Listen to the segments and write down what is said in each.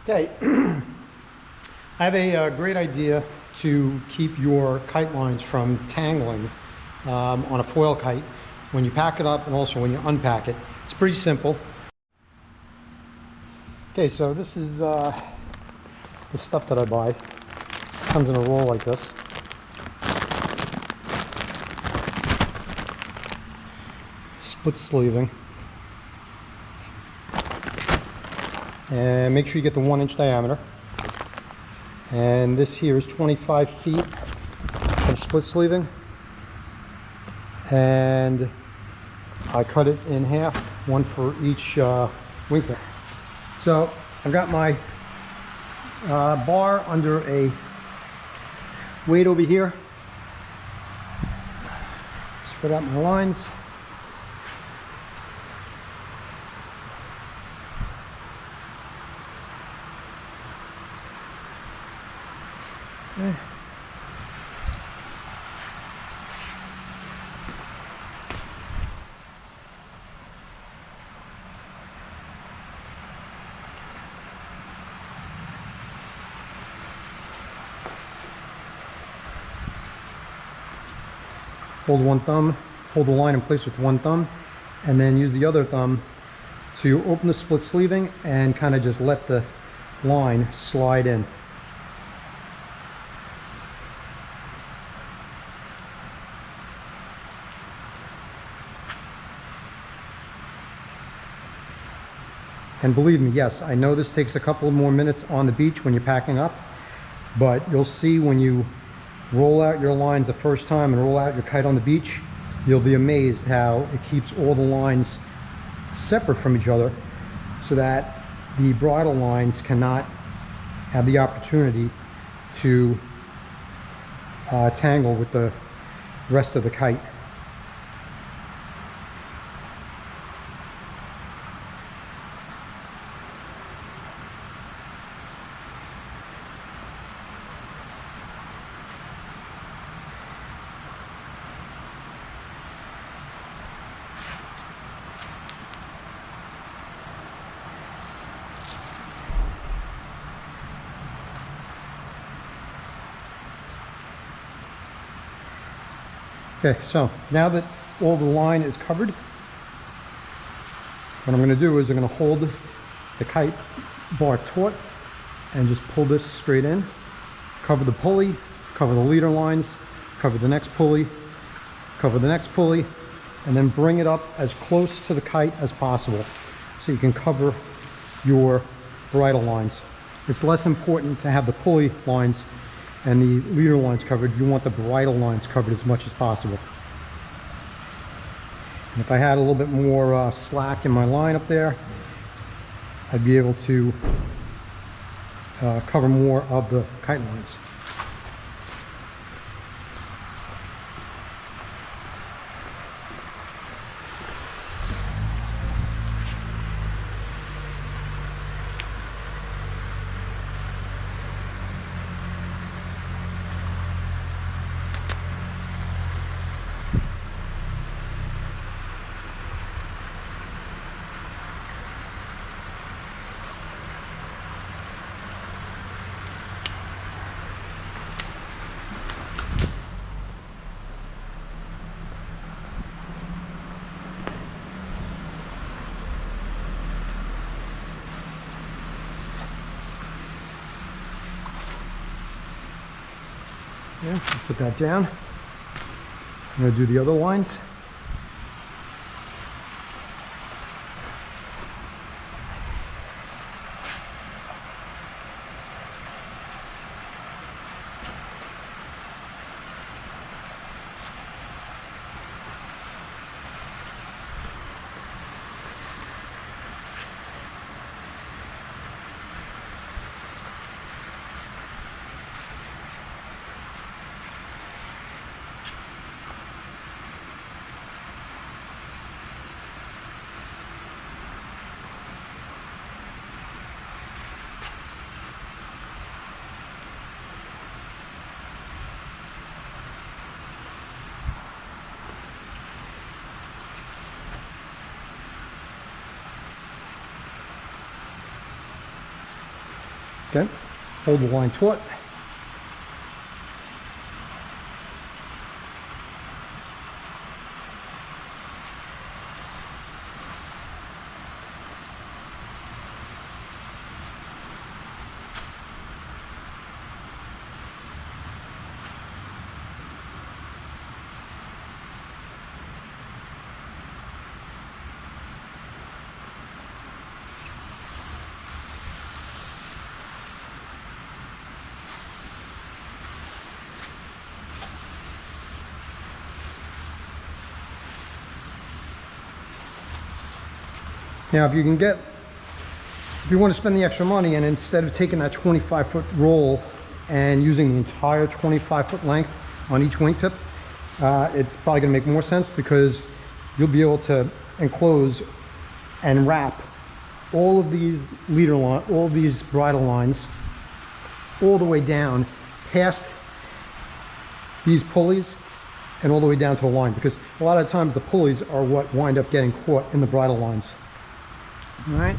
Okay, I have a great idea to keep your kite lines from tangling on a foil kite when you pack it up and also when you unpack it. It's pretty simple. Okay, so this is the stuff that I buy. It comes in a roll like this. Split sleeving. And make sure you get the 1-inch diameter. And this here is 25 feet of split sleeving. And I cut it in half, one for each wingtip. So I've got my bar under a weight over here. Spread out my lines. Okay. Hold one thumb, hold the line in place with one thumb, and then use the other thumb to open the split sleeving and kind of just let the line slide in. And believe me, yes, I know this takes a couple more minutes on the beach when you're packing up, but you'll see when you roll out your lines the first time and roll out your kite on the beach, you'll be amazed how it keeps all the lines separate from each other so that the bridle lines cannot have the opportunity to tangle with the rest of the kite. Okay, so now that all the line is covered, what I'm going to do is I'm going to hold the kite bar taut and just pull this straight in, cover the pulley, cover the leader lines, cover the next pulley, cover the next pulley, and then bring it up as close to the kite as possible so you can cover your bridle lines. It's less important to have the pulley lines and the leader lines covered. You want the bridle lines covered as much as possible. And if I had a little bit more slack in my line up there, I'd be able to cover more of the kite lines. Yeah, put that down. I'm going to do the other lines. Okay, hold the line taut. Now, if you want to spend the extra money and instead of taking that 25-foot roll and using the entire 25-foot length on each wingtip, it's probably going to make more sense because you'll be able to enclose and wrap all of these all of these bridle lines all the way down past these pulleys and all the way down to the line, because a lot of times the pulleys are what wind up getting caught in the bridle lines. All right.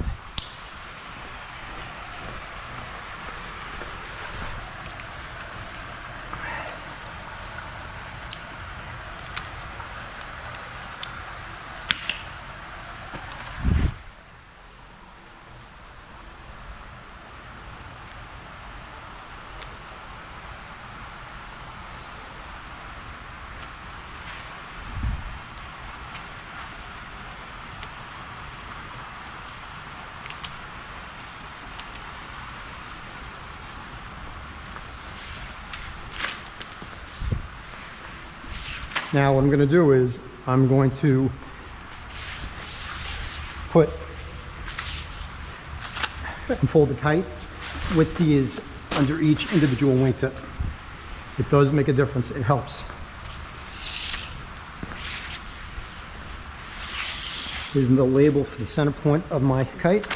Now what I'm going to do is I'm going to fold the kite with these under each individual wingtip. It does make a difference. It helps. Here's the label for the center point of my kite.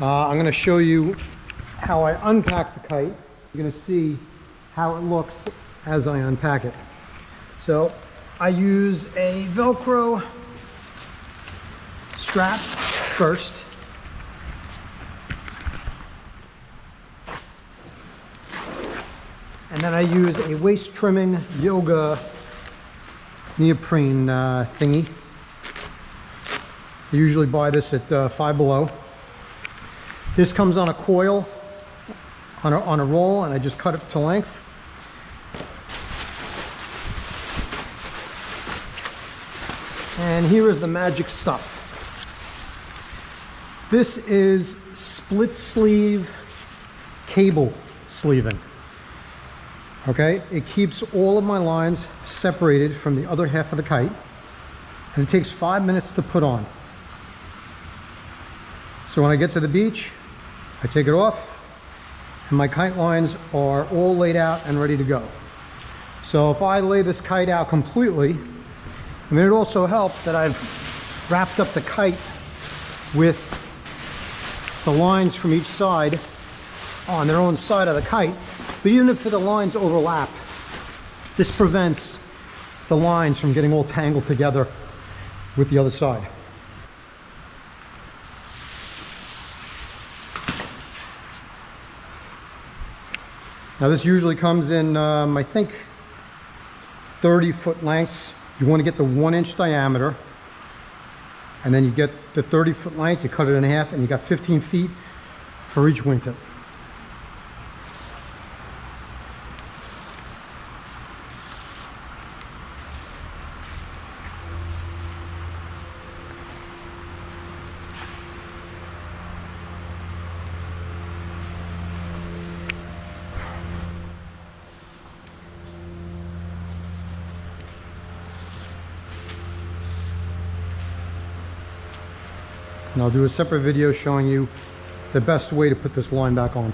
I'm going to show you how I unpack the kite. You're going to see how it looks as I unpack it. So I use a Velcro strap first. And then I use a waist trimming yoga neoprene thingy. I usually buy this at Five Below. This comes on a coil, on a roll, and I just cut it to length. And here is the magic stuff. This is split sleeve cable sleeving. Okay, it keeps all of my lines separated from the other half of the kite, and it takes 5 minutes to put on. So when I get to the beach, I take it off, and my kite lines are all laid out and ready to go. So if I lay this kite out completely, I mean, it also helps that I've wrapped up the kite with the lines from each side on their own side of the kite. But even if the lines overlap, this prevents the lines from getting all tangled together with the other side. Now this usually comes in, I think, 30-foot lengths. You want to get the 1-inch diameter. And then you get the 30-foot length, you cut it in half, and you got 15 feet for each wingtip. And I'll do a separate video showing you the best way to put this line back on.